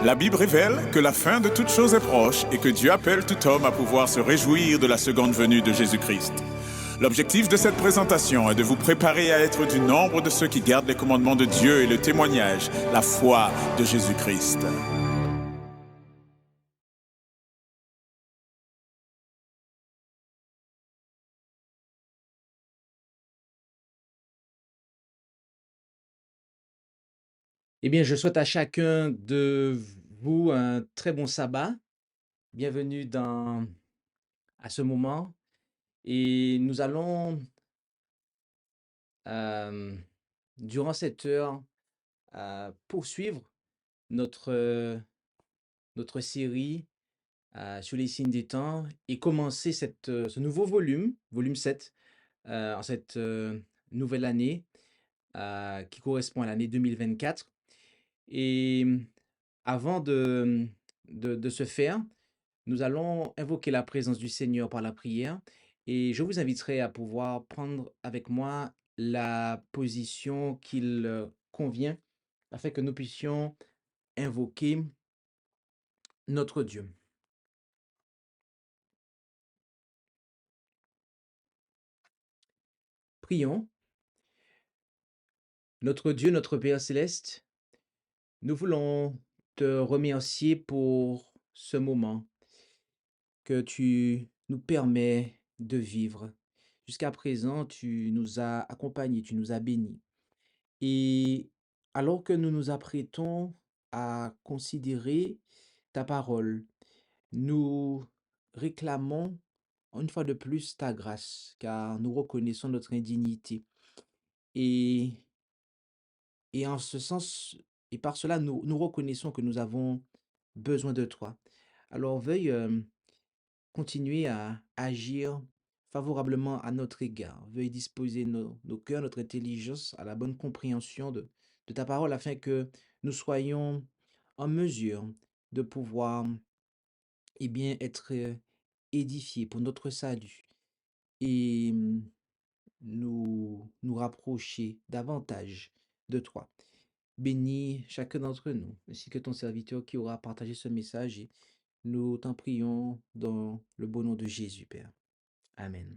La Bible révèle que la fin de toute chose est proche et que Dieu appelle tout homme à pouvoir se réjouir de la seconde venue de Jésus-Christ. L'objectif de cette présentation est de vous préparer à être du nombre de ceux qui gardent les commandements de Dieu et le témoignage, la foi de Jésus-Christ. Eh bien, je souhaite à chacun de vous un très bon sabbat. Bienvenue à ce moment. Et nous allons, durant cette heure, poursuivre notre, notre série sur les signes des temps et commencer ce nouveau volume, volume 7, en cette nouvelle année qui correspond à l'année 2024. Et avant de ce faire, nous allons invoquer la présence du Seigneur par la prière et je vous inviterai à pouvoir prendre avec moi la position qu'il convient afin que nous puissions invoquer notre Dieu. Prions. Notre Dieu, notre Père céleste, nous voulons te remercier pour ce moment que tu nous permets de vivre. Jusqu'à présent, tu nous as accompagnés, tu nous as bénis. Et alors que nous nous apprêtons à considérer ta parole, nous réclamons une fois de plus ta grâce, car nous reconnaissons notre indignité. Et, et en ce sens, et par cela, nous reconnaissons que nous avons besoin de toi. Alors veuille continuer à agir favorablement à notre égard. Veuille disposer nos cœurs, notre intelligence à la bonne compréhension de ta parole afin que nous soyons en mesure de pouvoir être édifiés pour notre salut et nous rapprocher davantage de toi. Bénis chacun d'entre nous, ainsi que ton serviteur qui aura partagé ce message. Et nous t'en prions dans le beau nom de Jésus, Père. Amen.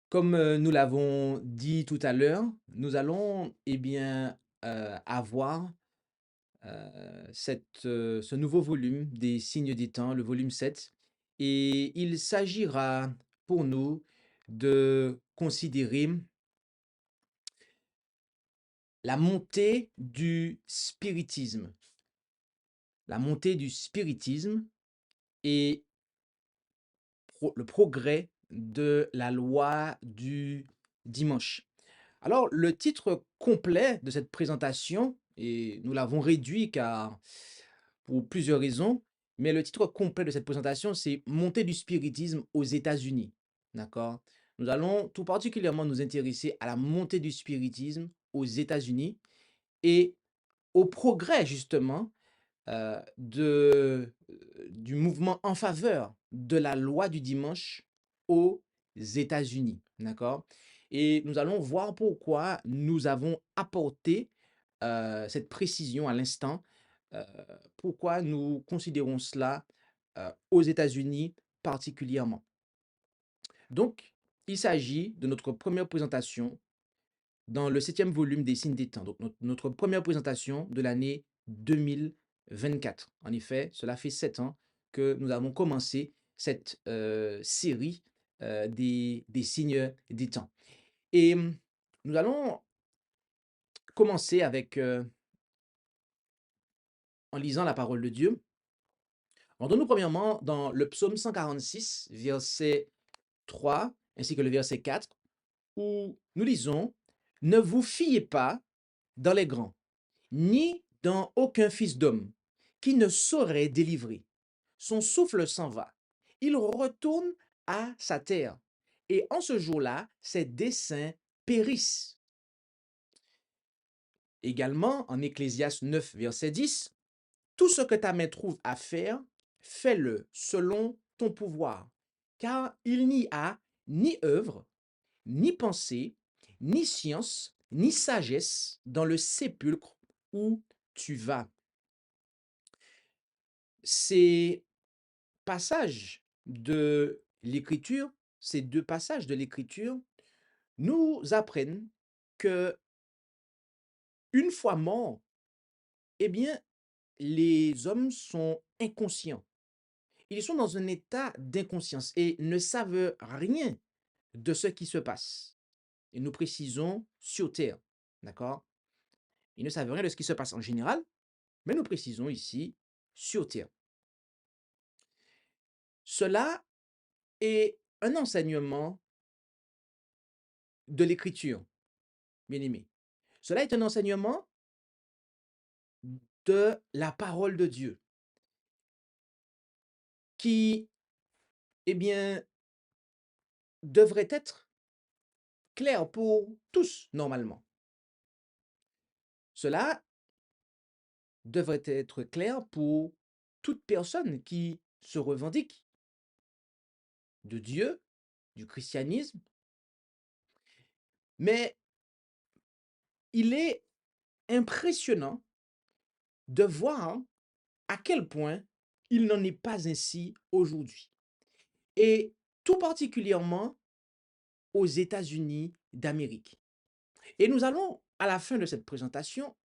Comme nous l'avons dit tout à l'heure, nous allons avoir ce nouveau volume des signes des temps, le volume 7, et il s'agira pour nous de considérer la montée du spiritisme. La montée du spiritisme et le progrès de la loi du dimanche. Alors, le titre complet de cette présentation, et nous l'avons réduit car pour plusieurs raisons, mais le titre complet de cette présentation, c'est Montée du spiritisme aux États-Unis. D'accord? Nous allons tout particulièrement nous intéresser à la montée du spiritisme aux États-Unis et au progrès justement du mouvement en faveur de la loi du dimanche aux États-Unis. D'accord? Et nous allons voir pourquoi nous avons apporté cette précision à l'instant, euh, pourquoi nous considérons cela aux États-Unis particulièrement. Donc, il s'agit de notre première présentation dans le 7e volume des signes des temps. Donc, notre première présentation de l'année 2024. En effet, cela fait 7 ans que nous avons commencé cette série des signes des temps. Et nous allons commencer avec, en lisant la parole de Dieu. Rendons-nous premièrement dans le psaume 146, verset 3, ainsi que le verset 4, où nous lisons « Ne vous fiez pas dans les grands, ni dans aucun fils d'homme, qui ne saurait délivrer. Son souffle s'en va. Il retourne à sa terre. Et en ce jour-là, ses desseins périssent. » Également, en Ecclésiaste 9, verset 10, « Tout ce que ta main trouve à faire, fais-le selon ton pouvoir, car il n'y a ni œuvre, ni pensée, ni science, ni sagesse dans le sépulcre où tu vas. Ces passages de l'Écriture, ces deux passages de l'Écriture nous apprennent que une fois morts, eh bien, les hommes sont inconscients. Ils sont dans un état d'inconscience et ne savent rien de ce qui se passe. Et nous précisons sur terre. D'accord? Ils ne savent rien de ce qui se passe en général, mais nous précisons ici sur terre. Cela est un enseignement de l'écriture, bien aimé. Cela est un enseignement de la parole de Dieu qui, eh bien, devrait être clair pour tous normalement. Cela devrait être clair pour toute personne qui se revendique de Dieu, du christianisme, mais il est impressionnant de voir à quel point il n'en est pas ainsi aujourd'hui. Et tout particulièrement aux États-Unis d'Amérique. Et nous allons, à la fin de cette présentation,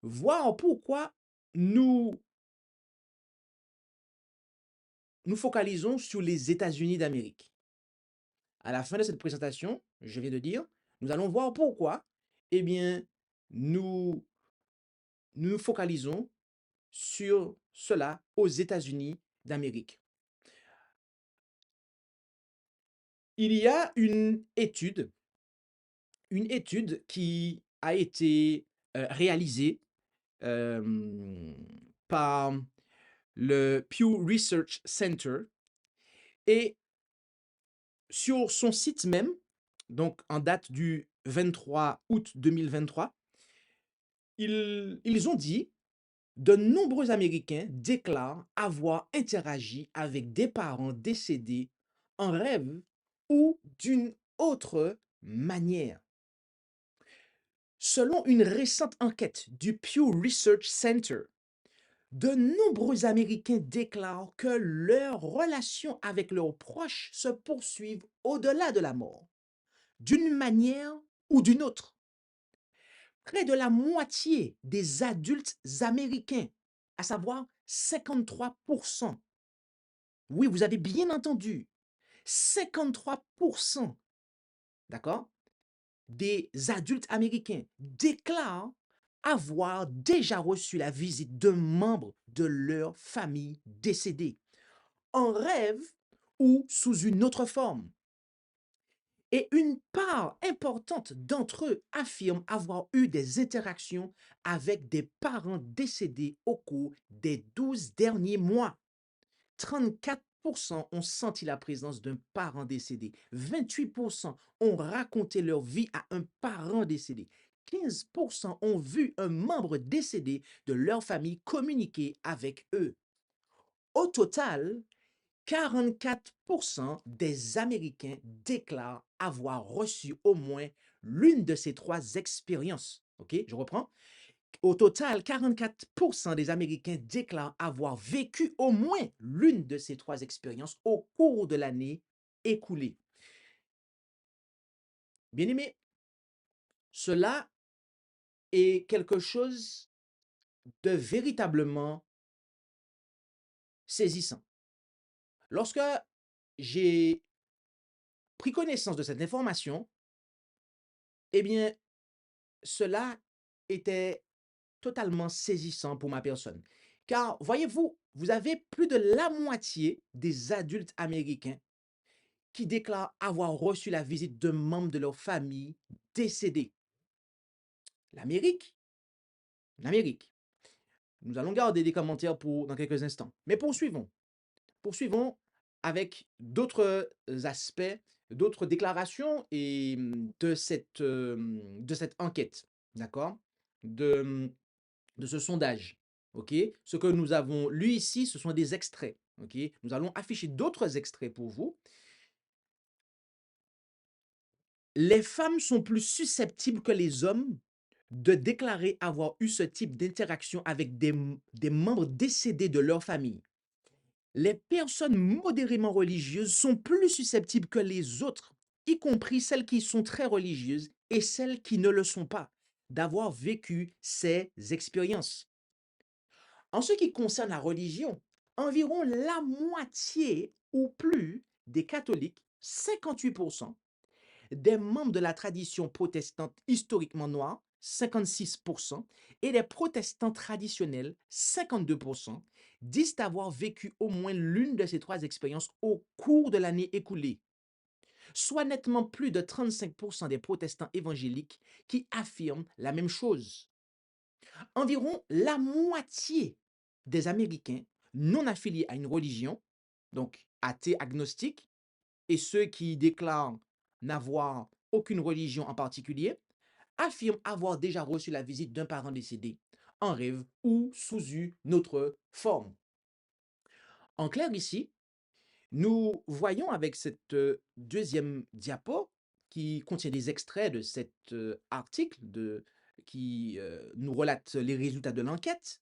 voir pourquoi nous nous focalisons sur les États-Unis d'Amérique. À la fin de cette présentation, je viens de dire, nous allons voir pourquoi, eh bien, nous nous focalisons sur cela aux États-Unis d'Amérique. Il y a une étude qui a été réalisée par le Pew Research Center et sur son site même, donc en date du 23 août 2023, ils ont dit de nombreux Américains déclarent avoir interagi avec des parents décédés en rêve ou d'une autre manière. Selon une récente enquête du Pew Research Center, de nombreux Américains déclarent que leurs relations avec leurs proches se poursuivent au-delà de la mort, d'une manière ou d'une autre. Près de la moitié des adultes américains, à savoir 53%, oui, vous avez bien entendu, 53%, d'accord, des adultes américains déclarent avoir déjà reçu la visite de membres de leur famille décédés, en rêve ou sous une autre forme. Et une part importante d'entre eux affirment avoir eu des interactions avec des parents décédés au cours des 12 derniers mois. 34% ont senti la présence d'un parent décédé. 28% ont raconté leur vie à un parent décédé. 15% ont vu un membre décédé de leur famille communiquer avec eux. Au total, 44% des Américains déclarent avoir reçu au moins l'une de ces trois expériences. OK, je reprends. Au total, 44% des Américains déclarent avoir vécu au moins l'une de ces trois expériences au cours de l'année écoulée. Bien aimé, cela est quelque chose de véritablement saisissant. Lorsque j'ai pris connaissance de cette information, eh bien, cela était totalement saisissant pour ma personne. Car, voyez-vous, vous avez plus de la moitié des adultes américains qui déclarent avoir reçu la visite de membres de leur famille décédés. L'Amérique, l'Amérique. Nous allons garder des commentaires pour dans quelques instants. Mais poursuivons. Poursuivons avec d'autres aspects, d'autres déclarations et de cette enquête, d'accord? De ce sondage. OK? Ce que nous avons lu ici, ce sont des extraits. OK? Nous allons afficher d'autres extraits pour vous. les femmes sont plus susceptibles que les hommes de déclarer avoir eu ce type d'interaction avec des membres décédés de leur famille. Les personnes modérément religieuses sont plus susceptibles que les autres, y compris celles qui sont très religieuses et celles qui ne le sont pas, d'avoir vécu ces expériences. En ce qui concerne la religion, environ la moitié ou plus des catholiques, 58%, des membres de la tradition protestante historiquement noire, 56%, et des protestants traditionnels, 52%, disent avoir vécu au moins l'une de ces trois expériences au cours de l'année écoulée, soit nettement plus de 35% des protestants évangéliques qui affirment la même chose. Environ la moitié des Américains non affiliés à une religion, donc athées, agnostiques, et ceux qui déclarent n'avoir aucune religion en particulier, affirment avoir déjà reçu la visite d'un parent décédé, en rêve ou sous une autre forme. En clair, ici, nous voyons avec cette deuxième diapo qui contient des extraits de cet article qui nous relate les résultats de l'enquête,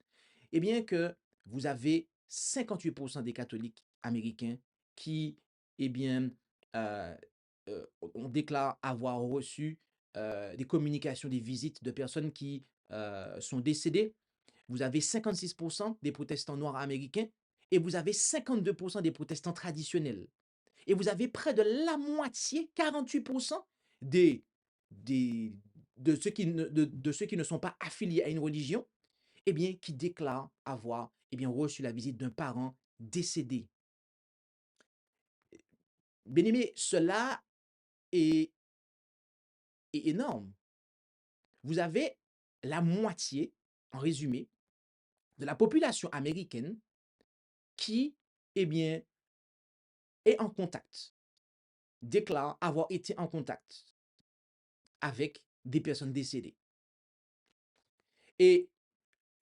eh bien que vous avez 58% des catholiques américains qui, eh bien, euh, on déclare avoir reçu des communications, des visites de personnes qui sont décédées. Vous avez 56% des protestants noirs américains et vous avez 52% des protestants traditionnels. Et vous avez près de la moitié, 48% des, des, de ceux qui ne sont pas affiliés à une religion, eh bien, qui déclarent avoir reçu la visite d'un parent décédé. Bien aimé, cela est, est énorme. Vous avez la moitié, en résumé, de la population américaine qui, eh bien, est en contact, déclare avoir été en contact avec des personnes décédées. Et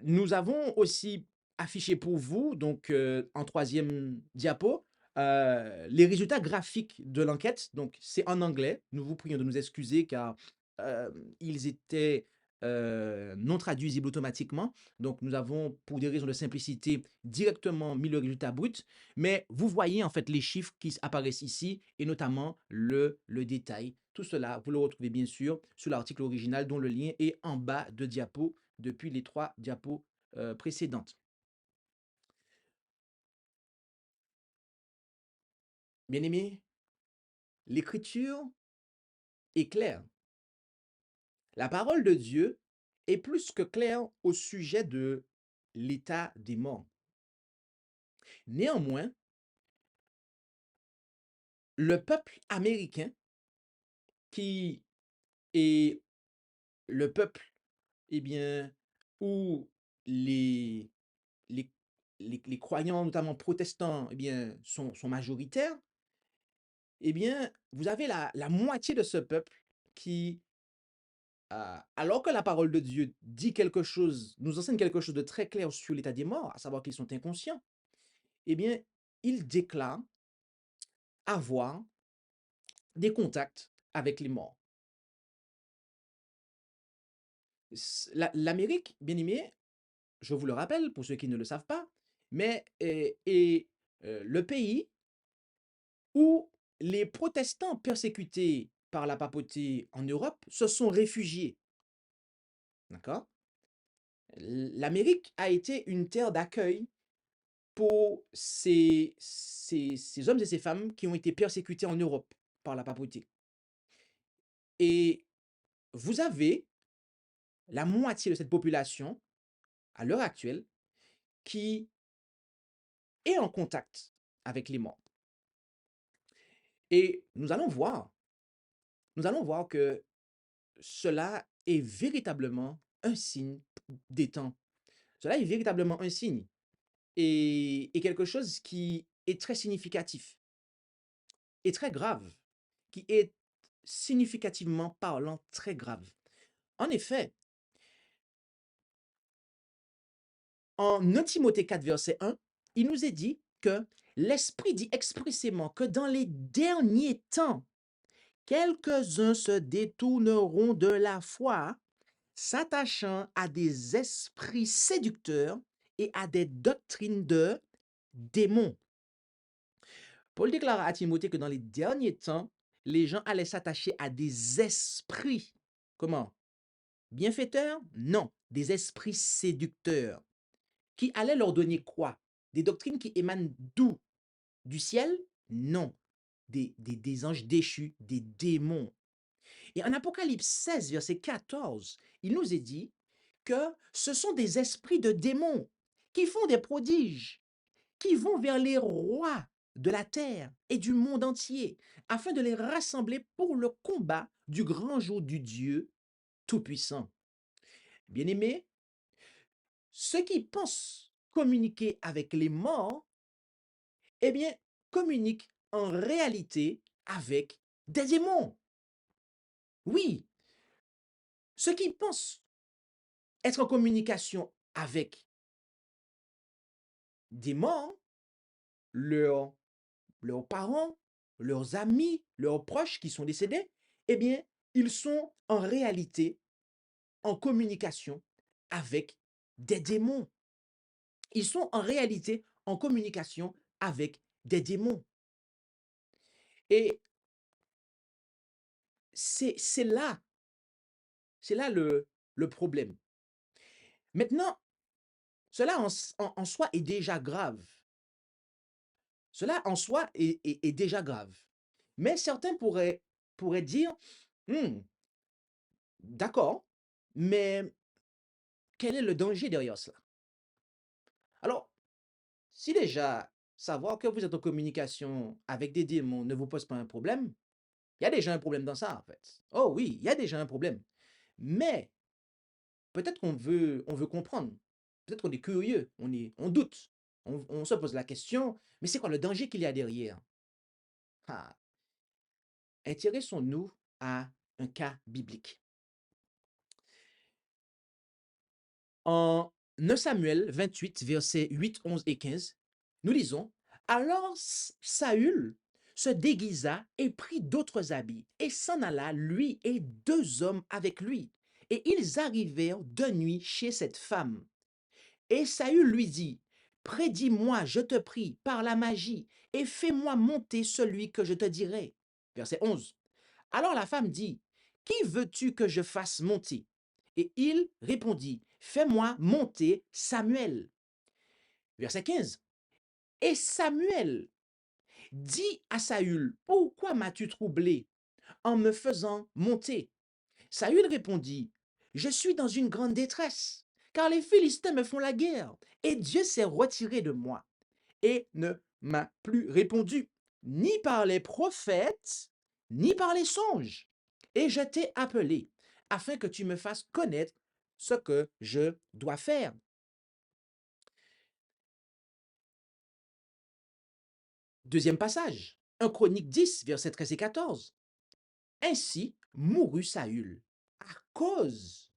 nous avons aussi affiché pour vous, donc en troisième diapo, les résultats graphiques de l'enquête. Donc c'est en anglais. Nous vous prions de nous excuser car ils étaient non traduisibles automatiquement. Donc nous avons, pour des raisons de simplicité, directement mis le résultat brut. Mais vous voyez en fait les chiffres qui apparaissent ici et notamment le détail. Tout cela, vous le retrouvez bien sûr sur l'article original dont le lien est en bas de diapo depuis les trois diapos précédentes. Bien aimé, l'écriture est claire. La parole de Dieu est plus que claire au sujet de l'état des morts. Néanmoins, le peuple américain, qui est le peuple, eh bien, où les, les, les croyants, notamment protestants, eh bien, sont majoritaires, eh bien, vous avez la moitié de ce peuple qui, alors que la parole de Dieu dit quelque chose, nous enseigne quelque chose de très clair sur l'état des morts, à savoir qu'ils sont inconscients, eh bien, il déclare avoir des contacts avec les morts. L'Amérique, bien aimé, je vous le rappelle pour ceux qui ne le savent pas, mais est le pays où les protestants persécutés par la papauté en Europe se sont réfugiés. D'accord? L'Amérique a été une terre d'accueil pour ces hommes et ces femmes qui ont été persécutés en Europe par la papauté. Et vous avez la moitié de cette population, à l'heure actuelle, qui est en contact avec les morts. Et nous allons voir que cela est véritablement un signe des temps. Cela est véritablement un signe et quelque chose qui est très significatif et très grave, qui est significativement parlant très grave. En effet, en 1 Timothée 4, verset 1, il nous est dit que l'Esprit dit expressément que dans les derniers temps, quelques-uns se détourneront de la foi, s'attachant à des esprits séducteurs et à des doctrines de démons. Paul déclara à Timothée que dans les derniers temps, les gens allaient s'attacher à des esprits. Comment? Bienfaiteurs? Non, des esprits séducteurs. Qui allaient leur donner quoi? Des doctrines qui émanent d'où? Du ciel? Non. Des anges déchus, des démons. Et en Apocalypse 16, verset 14, il nous est dit que ce sont des esprits de démons qui font des prodiges, qui vont vers les rois de la terre et du monde entier, afin de les rassembler pour le combat du grand jour du Dieu Tout-Puissant. Bien-aimés, ceux qui pensent communiquer avec les morts, eh bien, communiquent en réalité avec des démons. Oui, ceux qui pensent être en communication avec des morts, leurs, leurs parents, leurs amis, leurs proches qui sont décédés, eh bien, ils sont en réalité en communication avec des démons. Ils sont en réalité en communication avec des démons. Et c'est là, c'est là le problème. Maintenant, cela en soi est déjà grave. Cela en soi est déjà grave. Mais certains pourraient dire, hmm, d'accord, mais quel est le danger derrière cela? Alors, si déjà savoir que vous êtes en communication avec des démons ne vous pose pas un problème, il y a déjà un problème dans ça, en fait. Oh oui, il y a déjà un problème. Mais peut-être on veut comprendre. Peut-être qu'on est curieux, on doute. On se pose la question, mais c'est quoi le danger qu'il y a derrière? Ah, intéressons-nous à un cas biblique. En 1 Samuel 28, versets 8, 11 et 15, nous lisons, alors Saül se déguisa et prit d'autres habits et s'en alla, lui et 2 hommes avec lui. Et ils arrivèrent de nuit chez cette femme. Et Saül lui dit, prédis-moi, je te prie, par la magie, et fais-moi monter celui que je te dirai. Verset 11. Alors la femme dit, qui veux-tu que je fasse monter? Et il répondit, fais-moi monter Samuel. Verset 15. Et Samuel dit à Saül, pourquoi m'as-tu troublé en me faisant monter? Saül répondit, je suis dans une grande détresse, car les Philistins me font la guerre, et Dieu s'est retiré de moi, et ne m'a plus répondu, ni par les prophètes, ni par les songes. Et je t'ai appelé, afin que tu me fasses connaître ce que je dois faire. Deuxième passage, 1 Chronique 10, versets 13 et 14. Ainsi mourut Saül à cause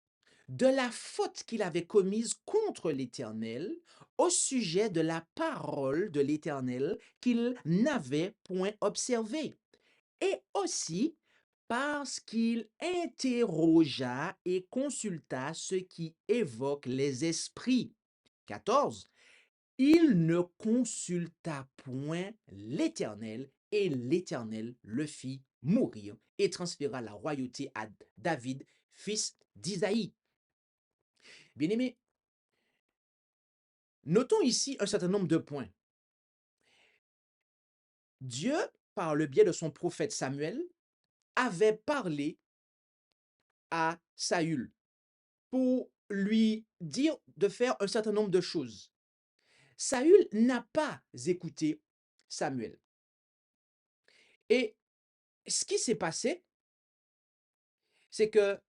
de la faute qu'il avait commise contre l'Éternel au sujet de la parole de l'Éternel qu'il n'avait point observée, et aussi parce qu'il interrogea et consulta ce qui évoque les esprits. 14. Il ne consulta point l'Éternel, et l'Éternel le fit mourir et transféra la royauté à David, fils d'Isaïe. Bien-aimés, notons ici un certain nombre de points. Dieu, par le biais de son prophète Samuel, avait parlé à Saül pour lui dire de faire un certain nombre de choses. Saül n'a pas écouté Samuel. Et ce qui s'est passé, c'est que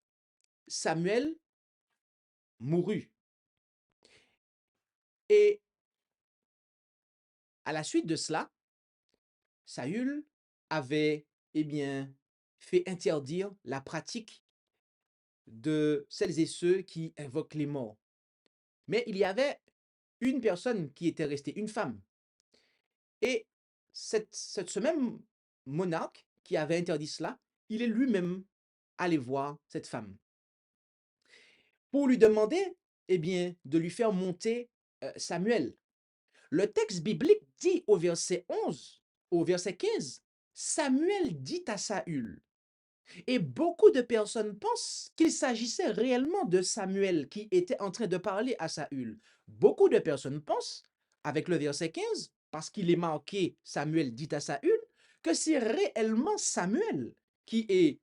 Samuel mourut. Et à la suite de cela, Saül avait, eh bien, fait interdire la pratique de celles et ceux qui invoquent les morts. Mais il y avait une personne qui était restée, une femme. Et ce même monarque qui avait interdit cela, il est lui-même allé voir cette femme pour lui demander, eh bien, de lui faire monter Samuel. Le texte biblique dit au verset 11, au verset 15, Samuel dit à Saül. Et beaucoup de personnes pensent qu'il s'agissait réellement de Samuel qui était en train de parler à Saül. Beaucoup de personnes pensent, avec le verset 15, parce qu'il est marqué Samuel dit à Saül, que c'est réellement Samuel qui est,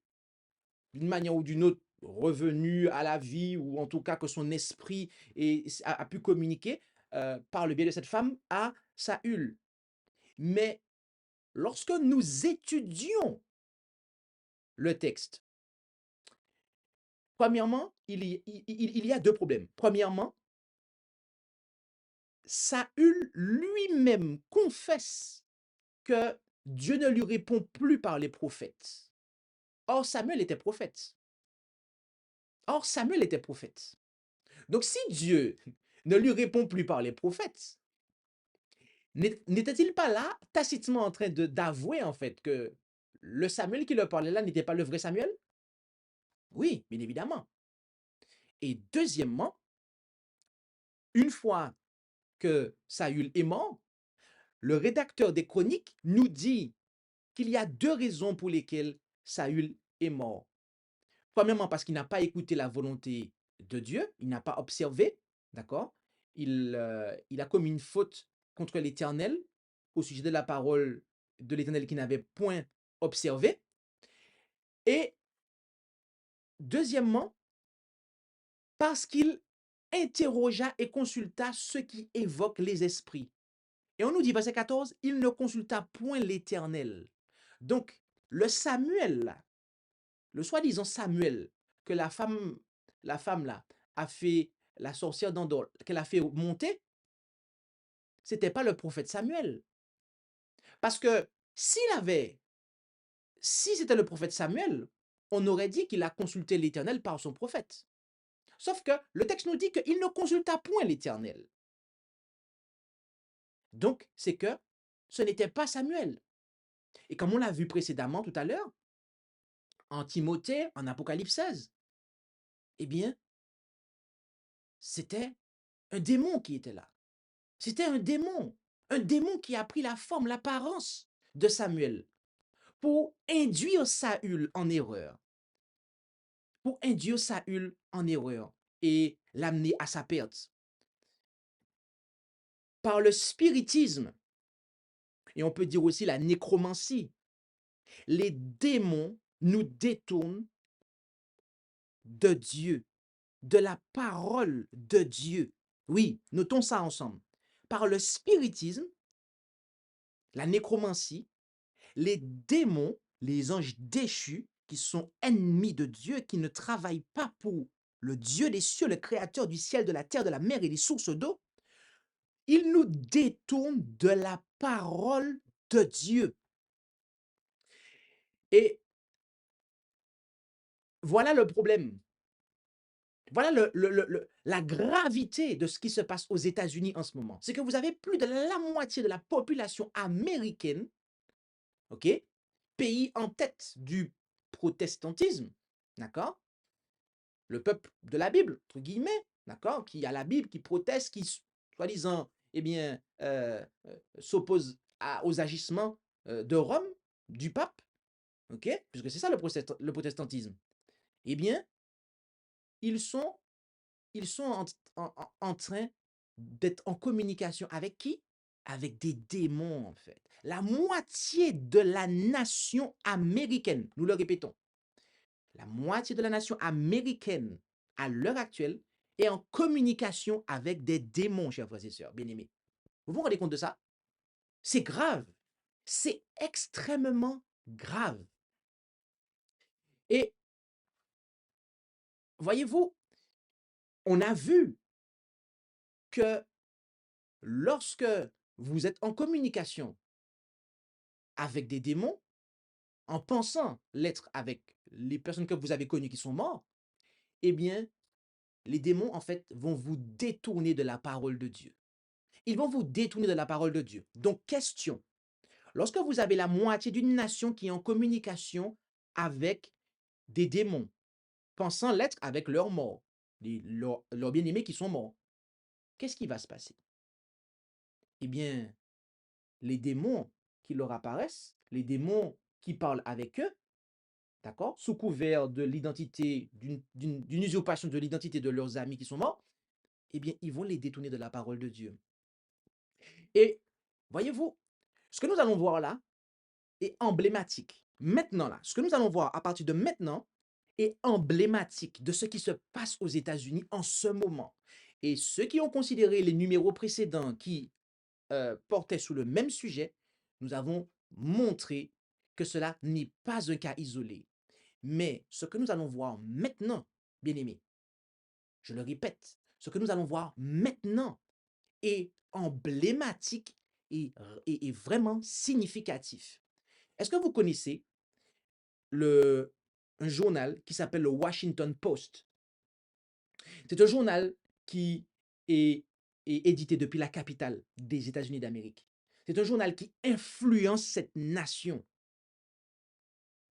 d'une manière ou d'une autre, revenu à la vie, ou en tout cas que son esprit a pu communiquer par le biais de cette femme à Saül. Mais lorsque nous étudions le texte, premièrement, il y a deux problèmes. Premièrement, Saül lui-même confesse que Dieu ne lui répond plus par les prophètes. Or, Samuel était prophète. Or, Samuel était prophète. Donc, si Dieu ne lui répond plus par les prophètes, n'était-il pas là, tacitement en train d'avouer en fait que le Samuel qui leur parlait là n'était pas le vrai Samuel? Oui, bien évidemment. Et deuxièmement, une fois que Saül est mort, le rédacteur des Chroniques nous dit qu'il y a deux raisons pour lesquelles Saül est mort. Premièrement, parce qu'il n'a pas écouté la volonté de Dieu, il n'a pas observé, d'accord? Il a commis une faute contre l'Éternel au sujet de la parole de l'Éternel qu'il n'avait point observé. Et deuxièmement, parce qu'il interrogea et consulta ceux qui évoquent les esprits. Et on nous dit, verset 14, il ne consulta point l'Éternel. Donc, le Samuel, là, le soi-disant Samuel, que la femme là, a fait, la sorcière d'Endor, qu'elle a fait monter, c'était pas le prophète Samuel. Parce que si c'était le prophète Samuel, on aurait dit qu'il a consulté l'Éternel par son prophète. Sauf que le texte nous dit qu'il ne consulta point l'Éternel. Donc, c'est que ce n'était pas Samuel. Et comme on l'a vu précédemment tout à l'heure, en Timothée, en Apocalypse 16, eh bien, c'était un démon qui était là. C'était un démon qui a pris la forme, l'apparence de Samuel pour induire Saül en erreur, et l'amener à sa perte. Par le spiritisme, et on peut dire aussi la nécromancie, les démons nous détournent de Dieu, de la parole de Dieu. Oui, notons ça ensemble. Par le spiritisme, la nécromancie, les démons, les anges déchus, qui sont ennemis de Dieu, qui ne travaillent pas pour le Dieu des cieux, le créateur du ciel, de la terre, de la mer et des sources d'eau, ils nous détournent de la parole de Dieu. Et voilà le problème. Voilà la gravité de ce qui se passe aux États-Unis en ce moment. C'est que vous avez plus de la moitié de la population américaine, ok, pays en tête du protestantisme, d'accord? Le peuple de la Bible, entre guillemets, d'accord? Qui a la Bible, qui proteste, qui, soi-disant, eh bien, s'oppose aux agissements de Rome, du pape, ok? Puisque c'est ça le protestantisme. Eh bien, ils sont en train d'être en communication avec qui? Avec des démons, en fait. La moitié de la nation américaine, nous le répétons, la moitié de la nation américaine, à l'heure actuelle, est en communication avec des démons, chers frères et sœurs, bien-aimés. Vous vous rendez compte de ça? C'est grave. C'est extrêmement grave. Et voyez-vous, on a vu que lorsque vous êtes en communication avec des démons, en pensant l'être avec les personnes que vous avez connues qui sont mortes, eh bien, les démons, en fait, vont vous détourner de la parole de Dieu. Ils vont vous détourner de la parole de Dieu. Donc, question, lorsque vous avez la moitié d'une nation qui est en communication avec des démons, pensant l'être avec leurs morts, leurs bien-aimés qui sont morts. Qu'est-ce qui va se passer? Eh bien, les démons qui leur apparaissent, les démons qui parlent avec eux, d'accord, sous couvert de l'identité, d'une usurpation de l'identité de leurs amis qui sont morts, eh bien, ils vont les détourner de la parole de Dieu. Et voyez-vous, ce que nous allons voir là est emblématique. Maintenant, là, ce que nous allons voir à partir de maintenant est emblématique de ce qui se passe aux États-Unis en ce moment. Et ceux qui ont considéré les numéros précédents qui portaient sur le même sujet, nous avons montré que cela n'est pas un cas isolé. Mais ce que nous allons voir maintenant, bien aimés, je le répète, ce que nous allons voir maintenant est emblématique et vraiment significatif. Est-ce que vous connaissez un journal qui s'appelle le Washington Post? C'est un journal qui est, est édité depuis la capitale des États-Unis d'Amérique. C'est un journal qui influence cette nation.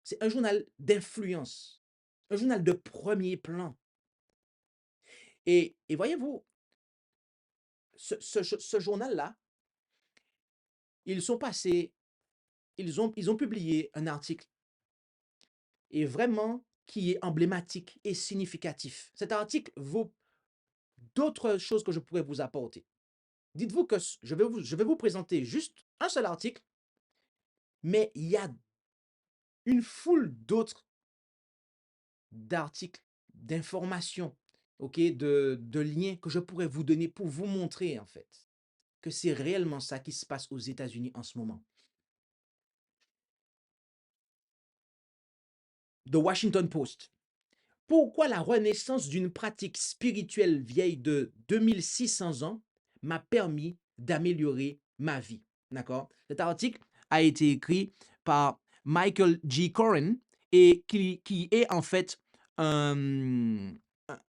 C'est un journal d'influence, un journal de premier plan. Et voyez-vous, ce journal-là, ils sont passés, ils ont publié un article et vraiment qui est emblématique et significatif. Cet article vaut d'autres choses que je pourrais vous apporter. Dites-vous que je vais vous présenter juste un seul article, mais il y a une foule d'autres d'articles, d'informations, ok, de liens que je pourrais vous donner pour vous montrer en fait que c'est réellement ça qui se passe aux États-Unis en ce moment. The Washington Post. Pourquoi la renaissance d'une pratique spirituelle vieille de 2600 ans m'a permis d'améliorer ma vie? D'accord? Cet article a été écrit par Michael G. Corrin et qui est en fait un,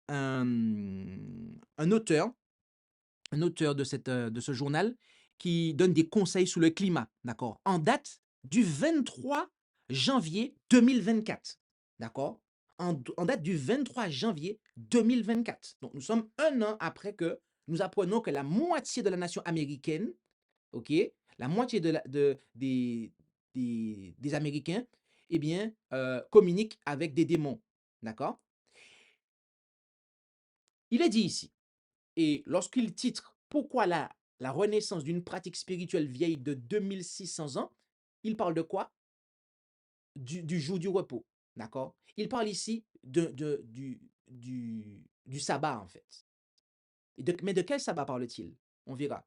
un auteur, de ce journal qui donne des conseils sur le climat, d'accord? En date du 23 janvier 2024, d'accord? En date du 23 janvier 2024. Donc, nous sommes un an après que nous apprenons que la moitié de la nation américaine, ok, la moitié des Américains, eh bien, communiquent avec des démons, d'accord? Il est dit ici, et lorsqu'il titre pourquoi la renaissance d'une pratique spirituelle vieille de 2600 ans, il parle de quoi? Du jour du repos. D'accord? Il parle ici du sabbat, en fait. Mais de quel sabbat parle-t-il? On verra.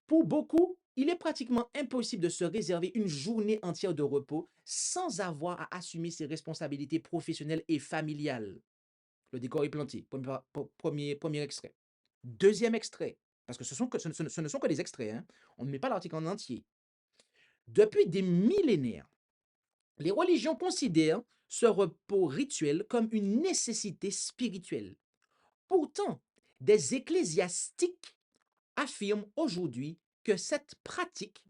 Pour beaucoup, il est pratiquement impossible de se réserver une journée entière de repos sans avoir à assumer ses responsabilités professionnelles et familiales. Le décor est planté. Premier extrait. Deuxième extrait, parce que ce ne sont que des extraits, hein. On ne met pas l'article en entier. Depuis des millénaires, les religions considèrent ce repos rituel comme une nécessité spirituelle. Pourtant, des ecclésiastiques affirment aujourd'hui que cette pratique,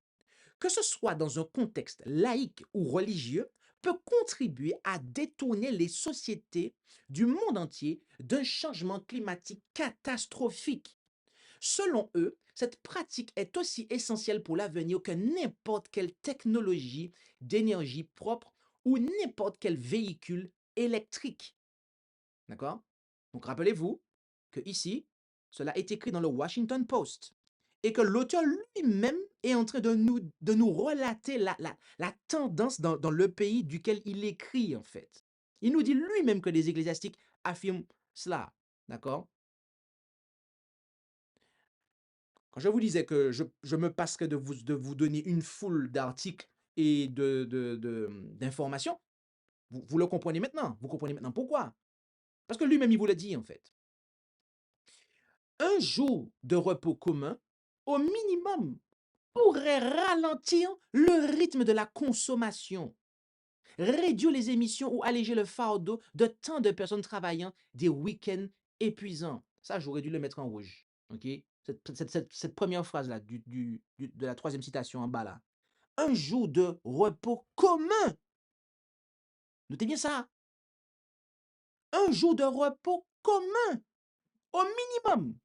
que ce soit dans un contexte laïque ou religieux, peut contribuer à détourner les sociétés du monde entier d'un changement climatique catastrophique. Selon eux, cette pratique est aussi essentielle pour l'avenir que n'importe quelle technologie d'énergie propre ou n'importe quel véhicule électrique. D'accord? Donc rappelez-vous que ici, cela est écrit dans le Washington Post et que l'auteur lui-même est en train de nous relater la tendance dans le pays duquel il écrit en fait. Il nous dit lui-même que les ecclésiastiques affirment cela. D'accord? Quand je vous disais que je me passerais de vous donner une foule d'articles et d'informations, vous le comprenez maintenant. Vous comprenez maintenant pourquoi. Parce que lui-même, il vous l'a dit, en fait. Un jour de repos commun, au minimum, pourrait ralentir le rythme de la consommation, réduire les émissions ou alléger le fardeau de tant de personnes travaillant des week-ends épuisants. Ça, j'aurais dû le mettre en rouge. OK? Cette première phrase-là, de la troisième citation en bas là. Un jour de repos commun. Notez bien ça. Un jour de repos commun, au minimum,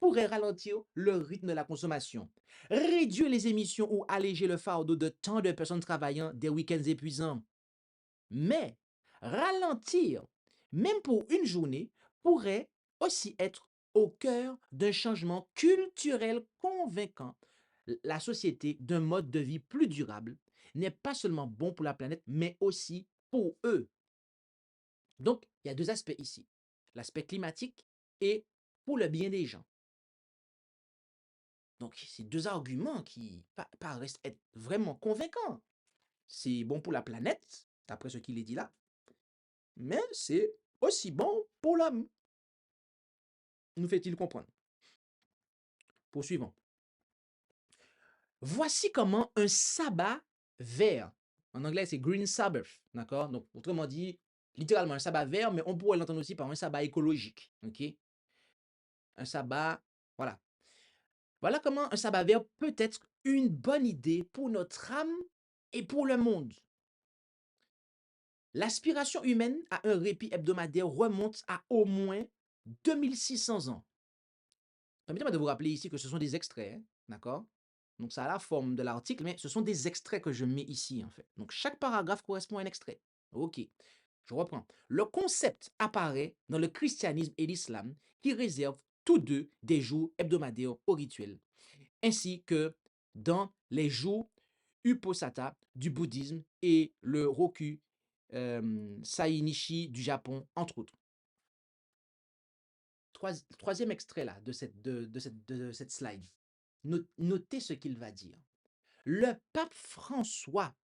pourrait ralentir le rythme de la consommation, réduire les émissions ou alléger le fardeau de tant de personnes travaillant des week-ends épuisants. Mais ralentir, même pour une journée, pourrait aussi être au cœur d'un changement culturel convaincant. La société d'un mode de vie plus durable n'est pas seulement bon pour la planète, mais aussi pour eux. Donc, il y a deux aspects ici. L'aspect climatique et pour le bien des gens. Donc, c'est deux arguments qui paraissent être vraiment convaincants. C'est bon pour la planète, d'après ce qu'il est dit là, mais c'est aussi bon pour l'homme, nous fait-il comprendre. Poursuivons. Voici comment un sabbat vert, en anglais c'est green Sabbath, d'accord? Donc, autrement dit, littéralement un sabbat vert, mais on pourrait l'entendre aussi par un sabbat écologique, ok? Un sabbat, voilà. Voilà comment un sabbat vert peut être une bonne idée pour notre âme et pour le monde. L'aspiration humaine à un répit hebdomadaire remonte à au moins 2600 ans. Permettez-moi de vous rappeler ici que ce sont des extraits, hein, d'accord? Donc ça a la forme de l'article, mais ce sont des extraits que je mets ici, en fait. Donc chaque paragraphe correspond à un extrait. Ok, je reprends. Le concept apparaît dans le christianisme et l'islam, qui réservent tous deux des jours hebdomadaires au rituel, ainsi que dans les jours Uposatha du bouddhisme et le Roku Sainichi du Japon, entre autres. Troisième extrait là de cette slide. Notez ce qu'il va dire. Le pape François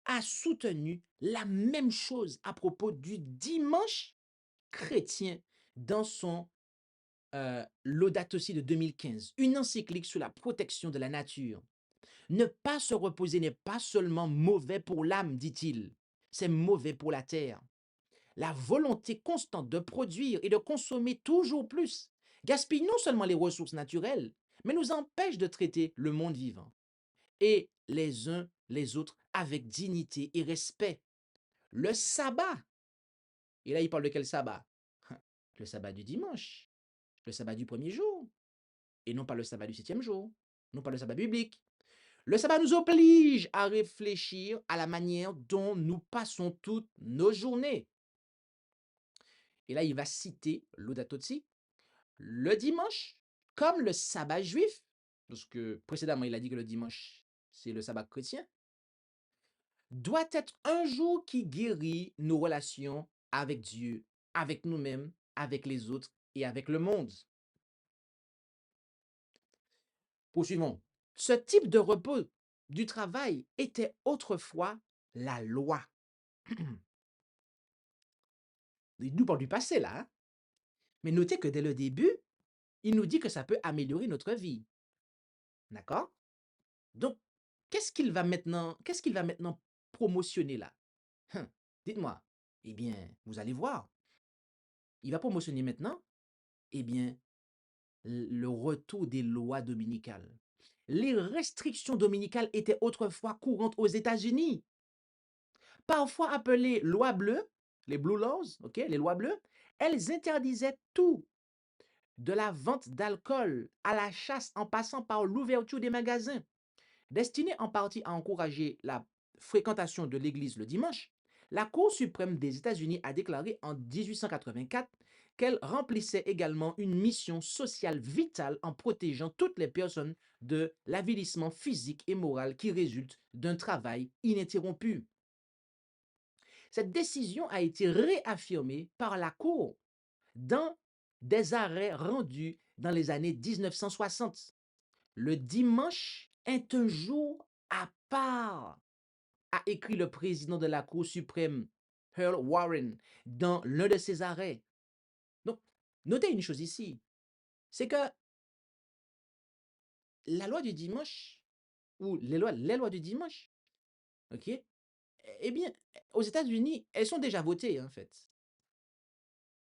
a soutenu la même chose à propos du dimanche chrétien dans son Laudato Si de 2015, une encyclique sur la protection de la nature. Ne pas se reposer n'est pas seulement mauvais pour l'âme, dit-il, c'est mauvais pour la terre. La volonté constante de produire et de consommer toujours plus gaspille non seulement les ressources naturelles, mais nous empêche de traiter le monde vivant et les uns les autres avec dignité et respect. Le sabbat, et là il parle de quel sabbat? Le sabbat du dimanche, le sabbat du premier jour, et non pas le sabbat du septième jour, non pas le sabbat biblique. Le sabbat nous oblige à réfléchir à la manière dont nous passons toutes nos journées. Et là, il va citer Laudato Si, le dimanche, comme le sabbat juif, parce que précédemment, il a dit que le dimanche, c'est le sabbat chrétien, doit être un jour qui guérit nos relations avec Dieu, avec nous-mêmes, avec les autres et avec le monde. Poursuivons. Ce type de repos du travail était autrefois la loi. Il nous parle du passé là, hein? Mais notez que dès le début, il nous dit que ça peut améliorer notre vie. D'accord? Donc, qu'est-ce qu'il va maintenant promotionner là? Dites-moi. Eh bien, vous allez voir. Il va promotionner maintenant, eh bien, le retour des lois dominicales. Les restrictions dominicales étaient autrefois courantes aux États-Unis. Parfois appelées lois bleues, les blue laws, ok, les lois bleues, elles interdisaient tout, de la vente d'alcool à la chasse en passant par l'ouverture des magasins. Destinée en partie à encourager la fréquentation de l'Église le dimanche, la Cour suprême des États-Unis a déclaré en 1884 qu'elle remplissait également une mission sociale vitale en protégeant toutes les personnes de l'avilissement physique et moral qui résulte d'un travail ininterrompu. Cette décision a été réaffirmée par la Cour dans des arrêts rendus dans les années 1960. Le dimanche est un jour à part, a écrit le président de la Cour suprême, Earl Warren, dans l'un de ses arrêts. Donc, notez une chose ici, c'est que la loi du dimanche, ou les lois du dimanche, ok, eh bien, aux États-Unis, elles sont déjà votées, en fait.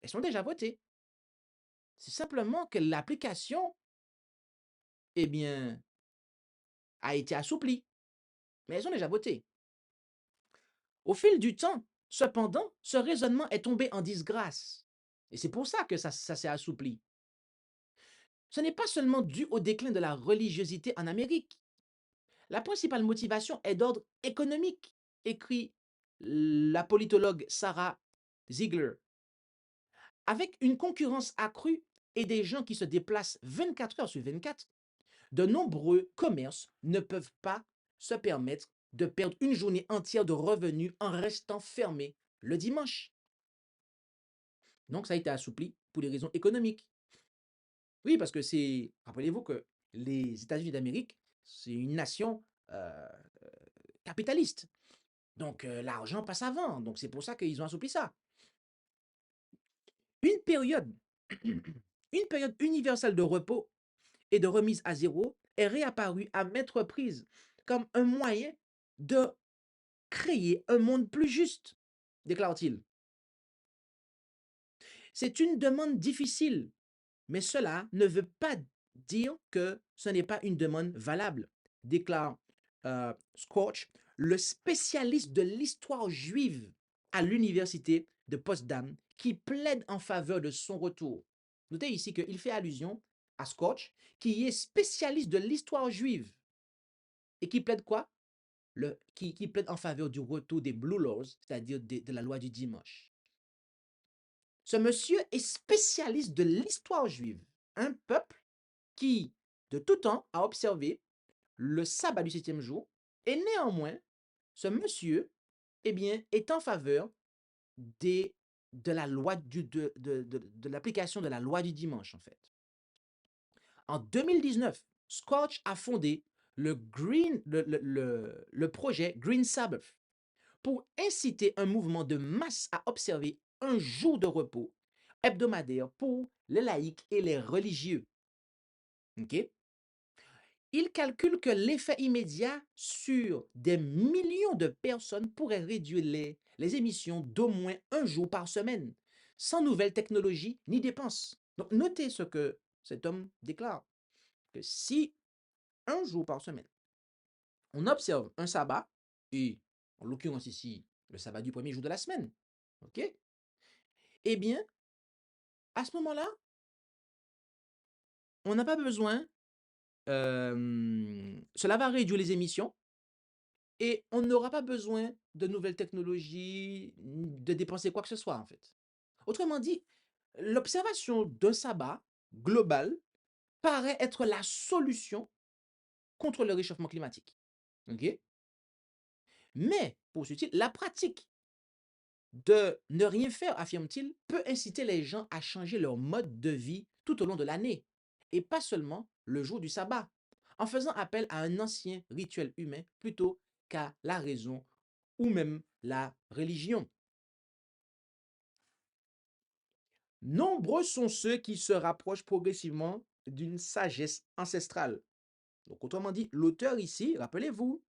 Elles sont déjà votées. C'est simplement que l'application, eh bien, a été assouplie. Mais elles sont déjà votées. Au fil du temps, Cependant, ce raisonnement est tombé en disgrâce. Et c'est pour ça que ça s'est assoupli. Ce n'est pas seulement dû au déclin de la religiosité en Amérique. La principale motivation est d'ordre économique, écrit la politologue Sarah Ziegler. Avec une concurrence accrue et des gens qui se déplacent 24 heures sur 24, de nombreux commerces ne peuvent pas se permettre de perdre une journée entière de revenus en restant fermés le dimanche. Donc, ça a été assoupli pour des raisons économiques. Oui, parce que rappelez-vous que les États-Unis d'Amérique, c'est une nation capitaliste. Donc, l'argent passe avant. Donc, c'est pour ça qu'ils ont assoupli ça. Une période, une période universelle de repos et de remise à zéro est réapparue à maintes reprises comme un moyen de créer un monde plus juste, déclare-t-il. C'est une demande difficile, mais cela ne veut pas dire que ce n'est pas une demande valable, déclare Scorch, le spécialiste de l'histoire juive à l'université de Potsdam, qui plaide en faveur de son retour. Notez ici qu'il fait allusion à Scorch, qui est spécialiste de l'histoire juive et qui plaide quoi? Qui plaide en faveur du retour des Blue Laws, c'est-à-dire de la loi du dimanche. Ce monsieur est spécialiste de l'histoire juive, un peuple qui, de tout temps, a observé le sabbat du septième jour, et néanmoins, ce monsieur, eh bien, est en faveur de la loi de l'application de la loi du dimanche, en fait. En 2019, Scotch a fondé le projet Green Sabbath pour inciter un mouvement de masse à observer un jour de repos hebdomadaire pour les laïcs et les religieux. OK? Il calcule que l'effet immédiat sur des millions de personnes pourrait réduire les émissions d'au moins un jour par semaine, sans nouvelles technologies ni dépenses. Donc, notez ce que cet homme déclare, que si un jour par semaine, on observe un sabbat, et en l'occurrence ici, le sabbat du premier jour de la semaine, ok? Eh bien, à ce moment-là, on n'a pas besoin, cela va réduire les émissions et on n'aura pas besoin de nouvelles technologies, de dépenser quoi que ce soit, en fait. Autrement dit, l'observation d'un sabbat global paraît être la solution contre le réchauffement climatique. Ok? Mais, poursuit-il, la pratique de ne rien faire, affirme-t-il, peut inciter les gens à changer leur mode de vie tout au long de l'année, et pas seulement le jour du sabbat, en faisant appel à un ancien rituel humain plutôt qu'à la raison ou même la religion. Nombreux sont ceux qui se rapprochent progressivement d'une sagesse ancestrale. Donc, autrement dit, l'auteur ici, rappelez-vous,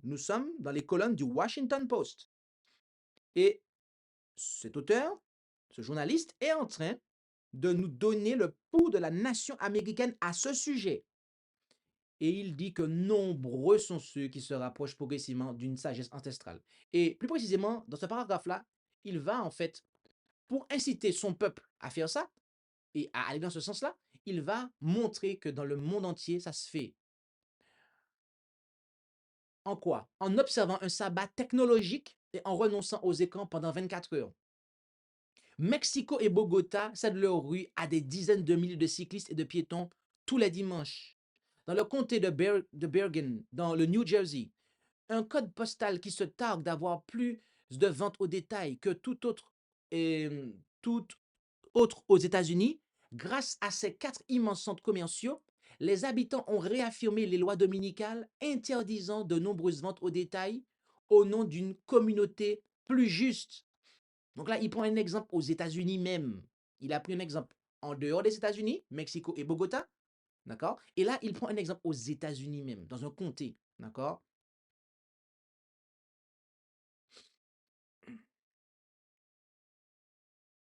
nous sommes dans les colonnes du Washington Post. Et cet auteur, ce journaliste, est en train de nous donner le pouls de la nation américaine à ce sujet. Et il dit que nombreux sont ceux qui se rapprochent progressivement d'une sagesse ancestrale. Et plus précisément, dans ce paragraphe-là, il va en fait, pour inciter son peuple à faire ça, et à aller dans ce sens-là, il va montrer que dans le monde entier, ça se fait. En quoi? En observant un sabbat technologique et en renonçant aux écrans pendant 24 heures. Mexico et Bogota cèdent leurs rues à des dizaines de milliers de cyclistes et de piétons tous les dimanches. Dans le comté de Bergen, dans le New Jersey, un code postal qui se targue d'avoir plus de ventes au détail que tout autre aux États-Unis, grâce à ces 4 immenses centres commerciaux, les habitants ont réaffirmé les lois dominicales interdisant de nombreuses ventes au détail au nom d'une communauté plus juste. Donc là, il prend un exemple aux États-Unis même. Il a pris un exemple en dehors des États-Unis, Mexico et Bogota, d'accord? Et là, il prend un exemple aux États-Unis même, dans un comté, d'accord?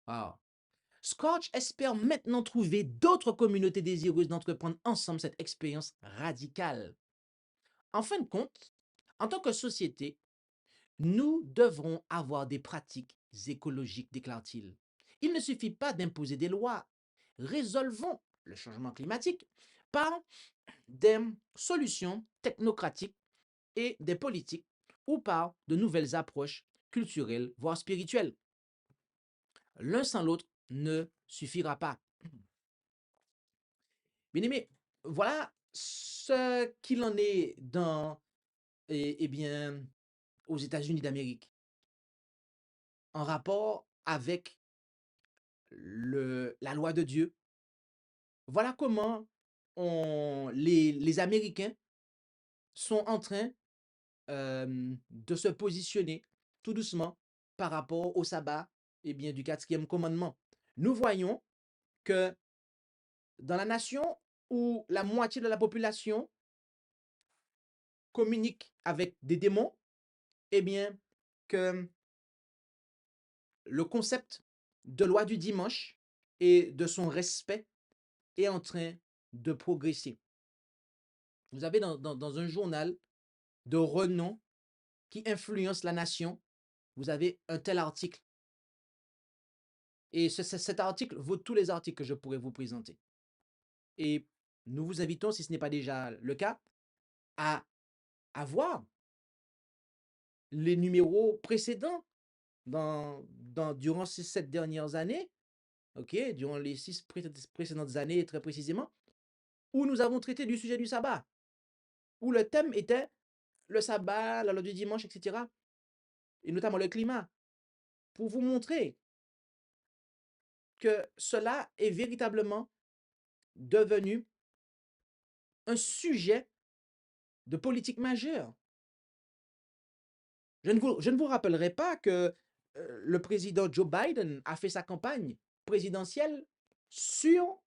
Ah. Scotch espère maintenant trouver d'autres communautés désireuses d'entreprendre ensemble cette expérience radicale. En fin de compte, en tant que société, Nous devrons avoir des pratiques écologiques, déclare-t-il. Il ne suffit pas d'imposer des lois. Résolvons le changement climatique par des solutions technocratiques et des politiques ou par de nouvelles approches culturelles, voire spirituelles. L'un sans l'autre ne suffira pas. Bien aimé, voilà ce qu'il en est bien, aux États-Unis d'Amérique en rapport avec la loi de Dieu. Voilà comment les Américains sont en train de se positionner tout doucement par rapport au sabbat du quatrième commandement. Nous voyons que dans la nation où la moitié de la population communique avec des démons, eh bien, que le concept de loi du dimanche et de son respect est en train de progresser. Vous avez dans un journal de renom qui influence la nation, vous avez un tel article. Et cet article vaut tous les articles que je pourrais vous présenter. Et nous vous invitons, si ce n'est pas déjà le cas, à voir les numéros précédents durant ces 7 dernières années, durant les 6 précédentes années très précisément, où nous avons traité du sujet du sabbat, où le thème était le sabbat, la loi du dimanche, etc., et notamment le climat, pour vous montrer que cela est véritablement devenu un sujet de politique majeure. Je ne vous rappellerai pas que le président Joe Biden a fait sa campagne présidentielle sur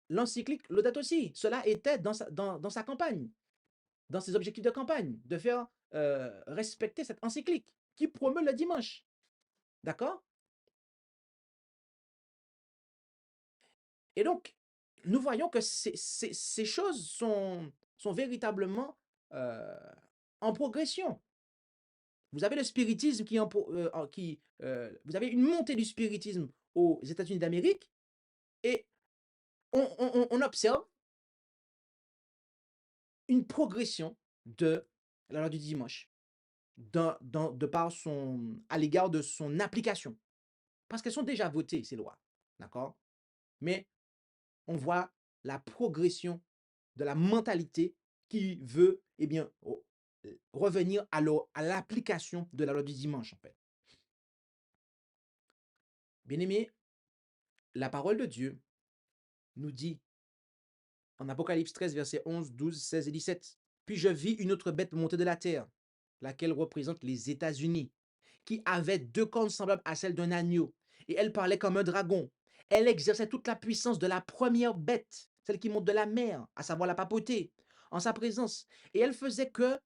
l'encyclique Laudato Si. Cela était dans sa campagne, dans ses objectifs de campagne, de faire respecter cette encyclique qui promeut le dimanche. D'accord? Et donc, nous voyons que ces choses sont véritablement en progression. Vous avez le spiritisme vous avez une montée du spiritisme aux États-Unis d'Amérique et on observe une progression de la loi du dimanche à l'égard de son application. Parce qu'elles sont déjà votées, ces lois. D'accord? Mais on voit la progression de la mentalité qui veut revenir à l'application de la loi du dimanche, en fait. Bien-aimés, la parole de Dieu nous dit en Apocalypse 13, versets 11, 12, 16 et 17. Puis je vis une autre bête monter de la terre, laquelle représente les États-Unis, qui avait 2 cornes semblables à celles d'un agneau, et elle parlait comme un dragon. Elle exerçait toute la puissance de la première bête, celle qui monte de la mer, à savoir la papauté, en sa présence. Et elle faisait que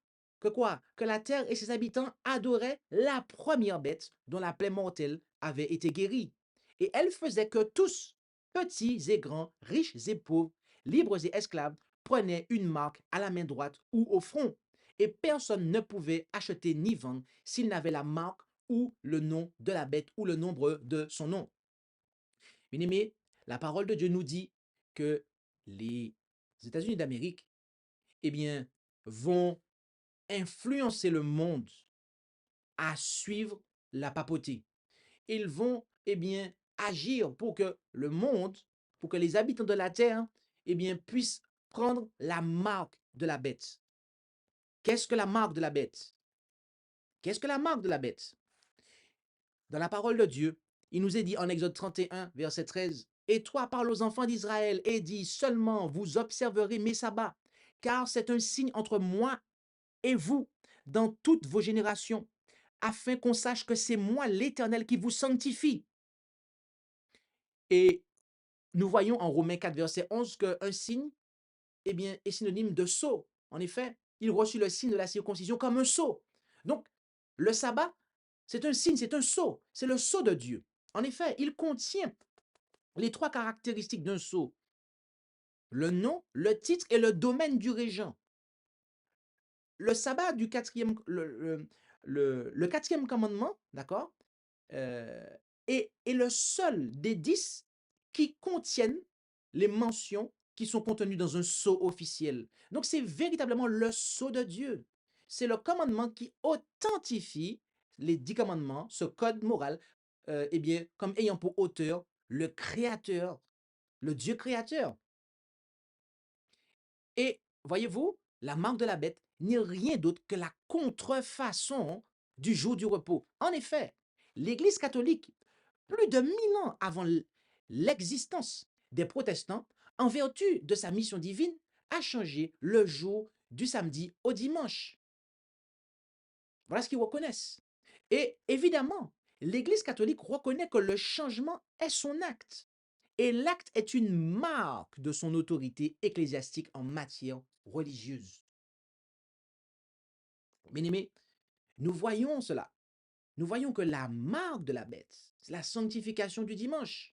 quoi? Que la terre et ses habitants adoraient la première bête dont la plaie mortelle avait été guérie. Et elle faisait que tous, petits et grands, riches et pauvres, libres et esclaves, prenaient une marque à la main droite ou au front. Et personne ne pouvait acheter ni vendre s'il n'avait la marque ou le nom de la bête ou le nombre de son nom. Bien-aimés, la parole de Dieu nous dit que les États-Unis d'Amérique, vont influencer le monde à suivre la papauté. Ils vont, agir pour que le monde, pour que les habitants de la terre, puissent prendre la marque de la bête. Qu'est-ce que la marque de la bête? Qu'est-ce que la marque de la bête? Dans la parole de Dieu, il nous est dit en Exode 31, verset 13, « Et toi parle aux enfants d'Israël et dis seulement, vous observerez mes sabbats, car c'est un signe entre moi et vous dans toutes vos générations, afin qu'on sache que c'est moi l'Éternel qui vous sanctifie. » Et nous voyons en Romains 4, verset 11 qu'un signe est synonyme de sceau. En effet, il reçut le signe de la circoncision comme un sceau. Donc, le sabbat, c'est un signe, c'est un sceau. C'est le sceau de Dieu. En effet, il contient les 3 caractéristiques d'un sceau. Le nom, le titre et le domaine du régent. Le sabbat du quatrième, le quatrième commandement, d'accord, euh, est le seul des 10 qui contiennent les mentions qui sont contenues dans un sceau officiel. Donc c'est véritablement le sceau de Dieu. C'est le commandement qui authentifie les 10 commandements, ce code moral, eh bien, comme ayant pour auteur le Créateur, le Dieu créateur. Et voyez-vous, la marque de la bête n'est rien d'autre que la contrefaçon du jour du repos. En effet, l'Église catholique, plus de 1000 ans avant l'existence des protestants, en vertu de sa mission divine, a changé le jour du samedi au dimanche. Voilà ce qu'ils reconnaissent. Et évidemment, l'Église catholique reconnaît que le changement est son acte. Et l'acte est une marque de son autorité ecclésiastique en matière religieuse. Bien-aimés, nous voyons cela. Nous voyons que la marque de la bête, c'est la sanctification du dimanche.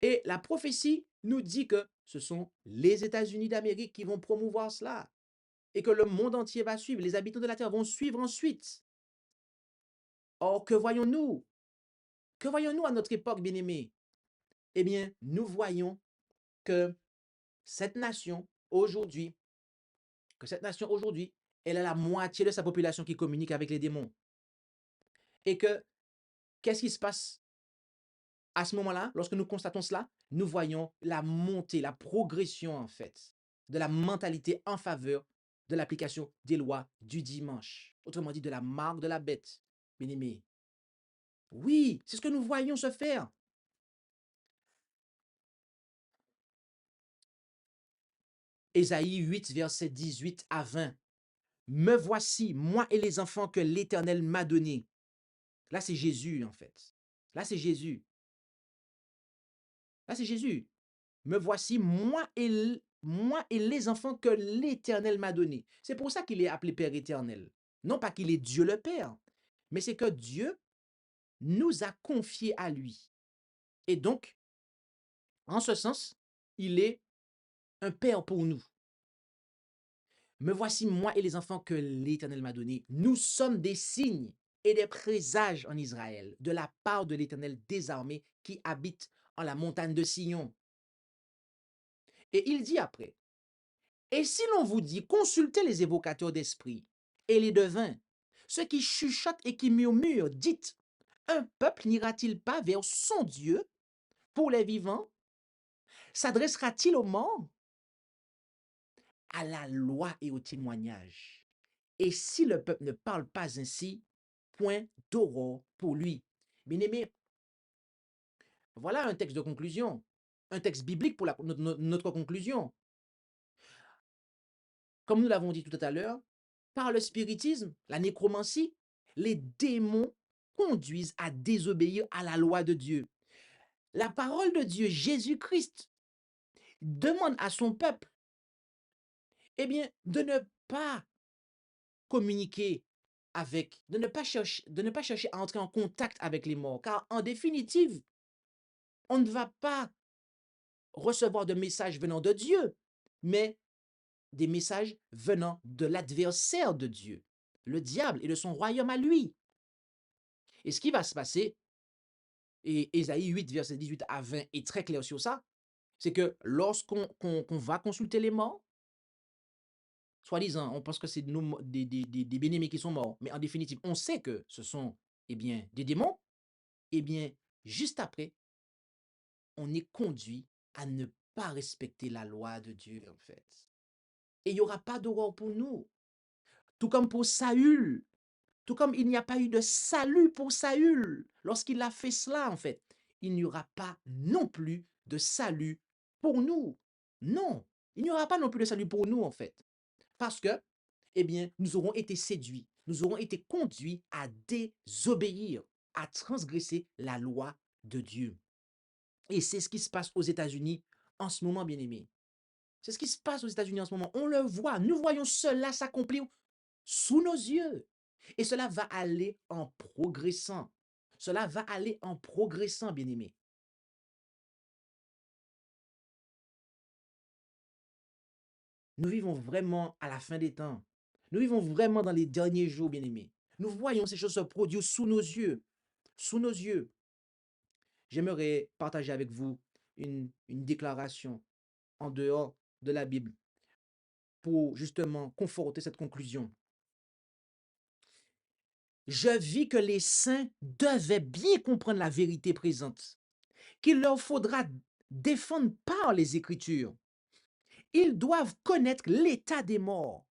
Et la prophétie nous dit que ce sont les États-Unis d'Amérique qui vont promouvoir cela et que le monde entier va suivre, les habitants de la terre vont suivre ensuite. Or, que voyons-nous? Que voyons-nous à notre époque, bien-aimés? Eh bien, nous voyons que cette nation, aujourd'hui, elle a la moitié de sa population qui communique avec les démons. Et que, qu'est-ce qui se passe à ce moment-là? Lorsque nous constatons cela, nous voyons la montée, la progression, en fait, de la mentalité en faveur de l'application des lois du dimanche. Autrement dit, de la marque de la bête, bien-aimés. Oui, c'est ce que nous voyons se faire. Ésaïe 8, versets 18 à 20. Me voici, moi et les enfants que l'Éternel m'a donnés. Là, c'est Jésus, en fait. Là, c'est Jésus. Là, c'est Jésus. Me voici, moi et les enfants que l'Éternel m'a donnés. C'est pour ça qu'il est appelé Père éternel. Non pas qu'il est Dieu le Père, mais c'est que Dieu nous a confiés à lui. Et donc, en ce sens, il est un Père pour nous. Me voici, moi et les enfants que l'Éternel m'a donnés. Nous sommes des signes et des présages en Israël, de la part de l'Éternel des armées qui habite en la montagne de Sion. Et il dit après, et si l'on vous dit, consultez les évocateurs d'esprit et les devins, ceux qui chuchotent et qui murmurent, dites, un peuple n'ira-t-il pas vers son Dieu pour les vivants? S'adressera-t-il aux morts? À la loi et au témoignage. Et si le peuple ne parle pas ainsi, point d'aurore pour lui. Bien-aimé, voilà un texte de conclusion, un texte biblique pour notre conclusion. Comme nous l'avons dit tout à l'heure, par le spiritisme, la nécromancie, les démons conduisent à désobéir à la loi de Dieu. La parole de Dieu, Jésus-Christ, demande à son peuple, eh bien, de ne pas communiquer avec, de ne pas chercher à entrer en contact avec les morts, car en définitive, on ne va pas recevoir de messages venant de Dieu, mais des messages venant de l'adversaire de Dieu, le diable et de son royaume à lui. Et ce qui va se passer, et Ésaïe 8, verset 18 à 20 est très clair sur ça, c'est que lorsqu'on va consulter les morts, soi-disant, on pense que c'est des bien-aimés qui sont morts, mais en définitive, on sait que ce sont eh bien, des démons, eh bien, juste après, on est conduit à ne pas respecter la loi de Dieu, en fait. Et il n'y aura pas d'aurore pour nous. Tout comme pour Saül, tout comme il n'y a pas eu de salut pour Saül lorsqu'il a fait cela, en fait, il n'y aura pas non plus de salut pour nous. Non, il n'y aura pas non plus de salut pour nous, en fait. Parce que, eh bien, nous aurons été séduits, nous aurons été conduits à désobéir, à transgresser la loi de Dieu. Et c'est ce qui se passe aux États-Unis en ce moment, bien-aimés. C'est ce qui se passe aux États-Unis en ce moment. On le voit, nous voyons cela s'accomplir sous nos yeux. Et cela va aller en progressant. Cela va aller en progressant, bien-aimés. Nous vivons vraiment à la fin des temps. Nous vivons vraiment dans les derniers jours, bien-aimés. Nous voyons ces choses se produire sous nos yeux. Sous nos yeux. J'aimerais partager avec vous une déclaration en dehors de la Bible pour justement conforter cette conclusion. Je vis que les saints devaient bien comprendre la vérité présente, qu'il leur faudra défendre par les Écritures. Ils doivent connaître l'état des morts,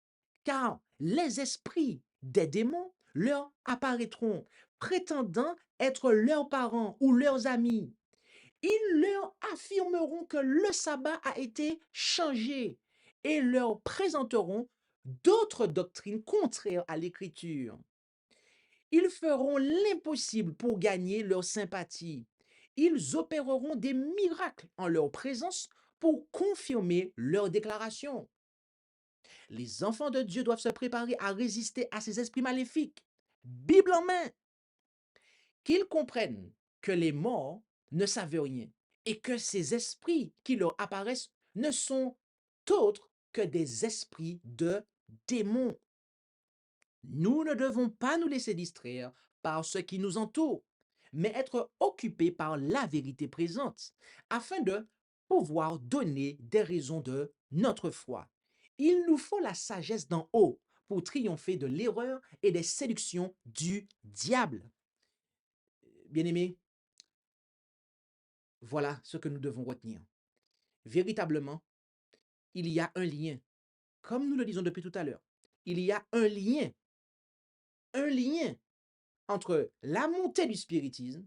car les esprits des démons leur apparaîtront, prétendant être leurs parents ou leurs amis. Ils leur affirmeront que le sabbat a été changé et leur présenteront d'autres doctrines contraires à l'Écriture. Ils feront l'impossible pour gagner leur sympathie. Ils opéreront des miracles en leur présence pour confirmer leurs déclarations. Les enfants de Dieu doivent se préparer à résister à ces esprits maléfiques, Bible en main, qu'ils comprennent que les morts ne savent rien et que ces esprits qui leur apparaissent ne sont autres que des esprits de démons. Nous ne devons pas nous laisser distraire par ce qui nous entoure, mais être occupés par la vérité présente, afin de pouvoir donner des raisons de notre foi. Il nous faut la sagesse d'en haut pour triompher de l'erreur et des séductions du diable. Bien-aimés, voilà ce que nous devons retenir. Véritablement, il y a un lien, comme nous le disons depuis tout à l'heure, il y a un lien entre la montée du spiritisme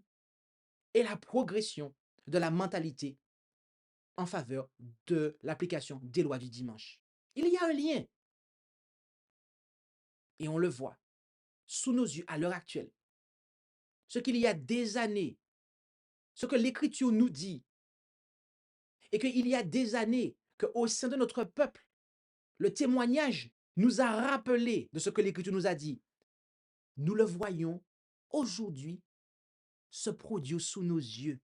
et la progression de la mentalité en faveur de l'application des lois du dimanche. Il y a un lien et on le voit sous nos yeux à l'heure actuelle. Ce qu'il y a des années, ce que l'Écriture nous dit, et qu'il y a des années qu'au sein de notre peuple, le témoignage nous a rappelé de ce que l'Écriture nous a dit. Nous le voyons aujourd'hui se produire sous nos yeux.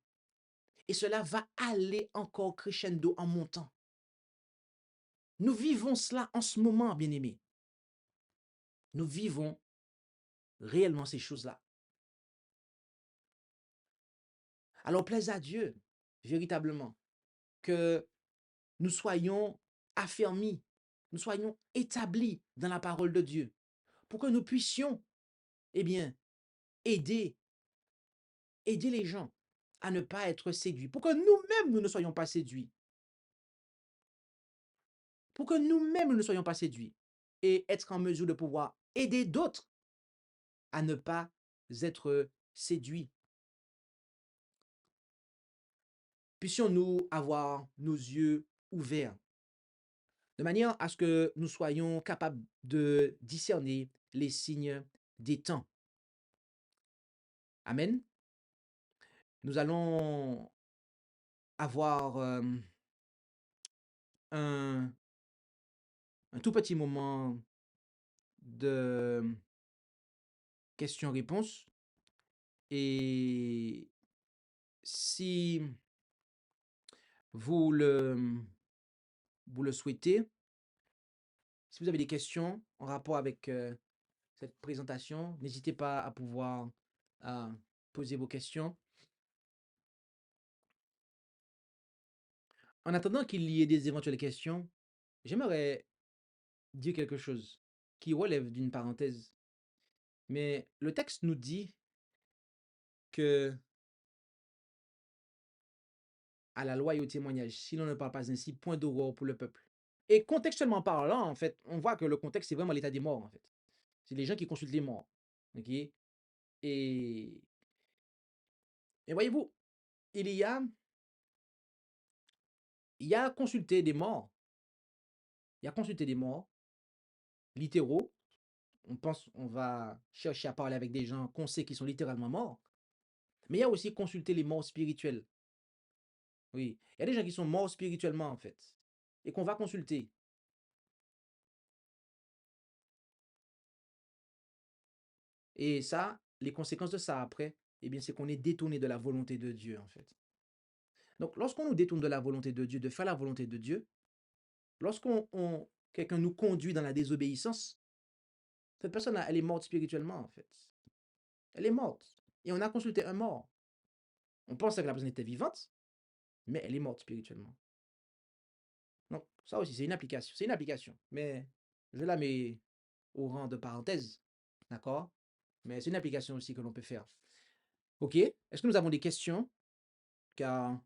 Et cela va aller encore crescendo en montant. Nous vivons cela en ce moment, bien-aimés. Nous vivons réellement ces choses-là. Alors plaise à Dieu, véritablement, que nous soyons affermis, nous soyons établis dans la parole de Dieu, pour que nous puissions, eh bien, aider les gens à ne pas être séduits, pour que nous-mêmes nous ne soyons pas séduits, pour que nous-mêmes nous ne soyons pas séduits, et être en mesure de pouvoir aider d'autres à ne pas être séduits. Puissions-nous avoir nos yeux ouverts, de manière à ce que nous soyons capables de discerner les signes des temps. Amen. Nous allons avoir un tout petit moment de questions-réponses. Et si vous le, vous le souhaitez, si vous avez des questions en rapport avec cette présentation, n'hésitez pas à pouvoir poser vos questions. En attendant qu'il y ait des éventuelles questions, j'aimerais dire quelque chose qui relève d'une parenthèse. Mais le texte nous dit que à la loi et au témoignage, si l'on ne parle pas ainsi, point d'aurore pour le peuple. Et contextuellement parlant, en fait, on voit que le contexte, c'est vraiment l'état des morts, en fait. C'est les gens qui consultent les morts. OK? Et, et voyez-vous, il y a consulté des morts. Il y a consulté des morts littéraux. On va chercher à parler avec des gens qu'on sait qui sont littéralement morts. Mais il y a aussi consulté les morts spirituels. Oui, il y a des gens qui sont morts spirituellement, en fait, et qu'on va consulter. Et ça, les conséquences de ça après, eh bien, c'est qu'on est détourné de la volonté de Dieu, en fait. Donc, lorsqu'on nous détourne de la volonté de Dieu, de faire la volonté de Dieu, lorsqu'on quelqu'un nous conduit dans la désobéissance, Cette personne, elle est morte spirituellement, en fait. Elle est morte. Et on a consulté un mort. On pensait que la personne était vivante, mais elle est morte spirituellement. Donc, ça aussi, c'est une application. C'est une application. Mais je la mets au rang de parenthèse. D'accord? Mais c'est une application aussi que l'on peut faire. OK? Est-ce que nous avons des questions? Car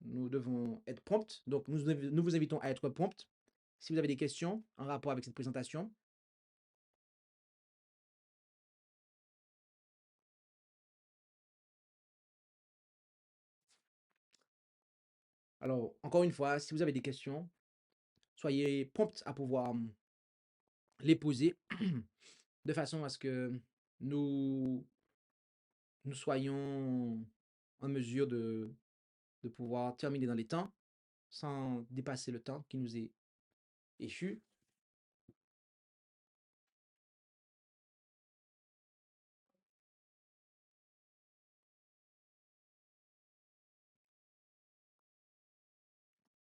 nous devons être prompts. Donc, nous vous invitons à être prompts. Si vous avez des questions en rapport avec cette présentation. Alors, encore une fois, si vous avez des questions, soyez prompts à pouvoir les poser de façon à ce que nous, nous soyons en mesure de pouvoir terminer dans les temps sans dépasser le temps qui nous est échu.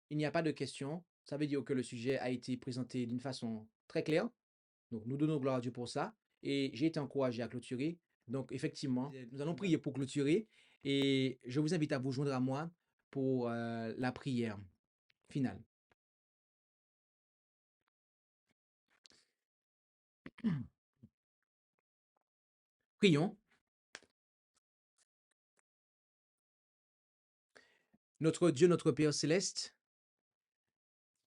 Il n'y a pas de questions. Ça veut dire que le sujet a été présenté d'une façon très claire. Donc, nous donnons gloire à Dieu pour ça. Et j'ai été encouragé à clôturer. Donc, effectivement, nous allons prier pour clôturer. Et je vous invite à vous joindre à moi pour la prière finale. Prions. Notre Dieu, notre Père céleste,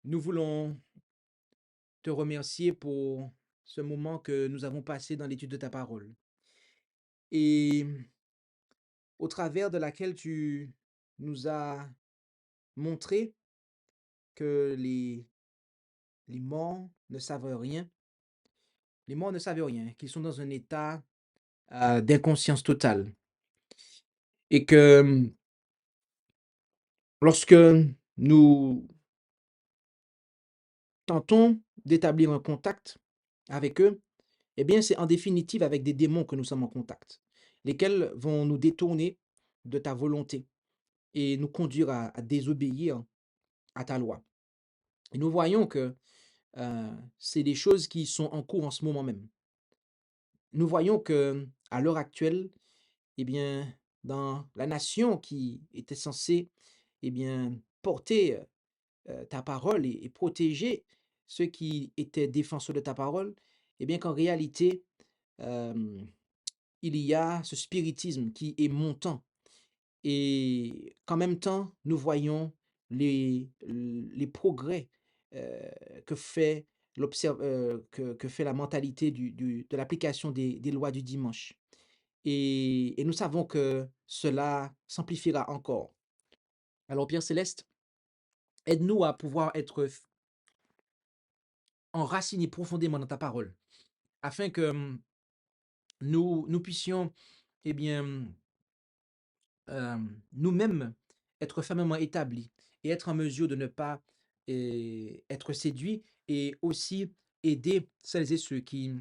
nous voulons te remercier pour ce moment que nous avons passé dans l'étude de ta parole et au travers de laquelle tu nous as montré que les morts ne savent rien. Les morts ne savent rien, qu'ils sont dans un état d'inconscience totale et que lorsque nous tentons d'établir un contact avec eux, eh bien, c'est en définitive avec des démons que nous sommes en contact, lesquels vont nous détourner de ta volonté et nous conduire à désobéir à ta loi. Et nous voyons que c'est des choses qui sont en cours en ce moment même. Nous voyons que à l'heure actuelle, eh bien, dans la nation qui était censée, eh bien, porter ta parole et protéger ceux qui étaient défenseurs de ta parole, eh bien qu'en réalité, euh, il y a ce spiritisme qui est montant et qu'en même temps, nous voyons les progrès euh, que fait que fait la mentalité de l'application des lois du dimanche. Et nous savons que cela s'amplifiera encore. Alors, Père Céleste, aide-nous à pouvoir être enracinés profondément dans ta parole, afin que nous puissions, eh bien, nous-mêmes être fermement établis et être en mesure de ne pas être séduits et aussi aider celles et ceux qui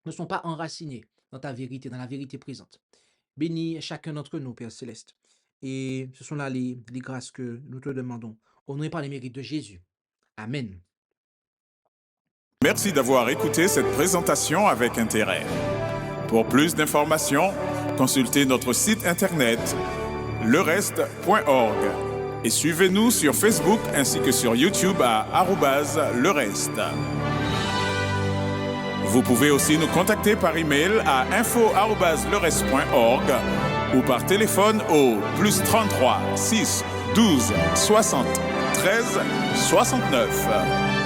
ne sont pas enracinés dans ta vérité, dans la vérité présente. Bénis chacun d'entre nous, Père Céleste. Et ce sont là les grâces que nous te demandons, honorés par les mérites de Jésus. Amen. Merci d'avoir écouté cette présentation avec intérêt. Pour plus d'informations, consultez notre site internet lereste.org et suivez-nous sur Facebook ainsi que sur YouTube à @lereste. Vous pouvez aussi nous contacter par email à info@lereste.org ou par téléphone au +33 6 12 60 13 69.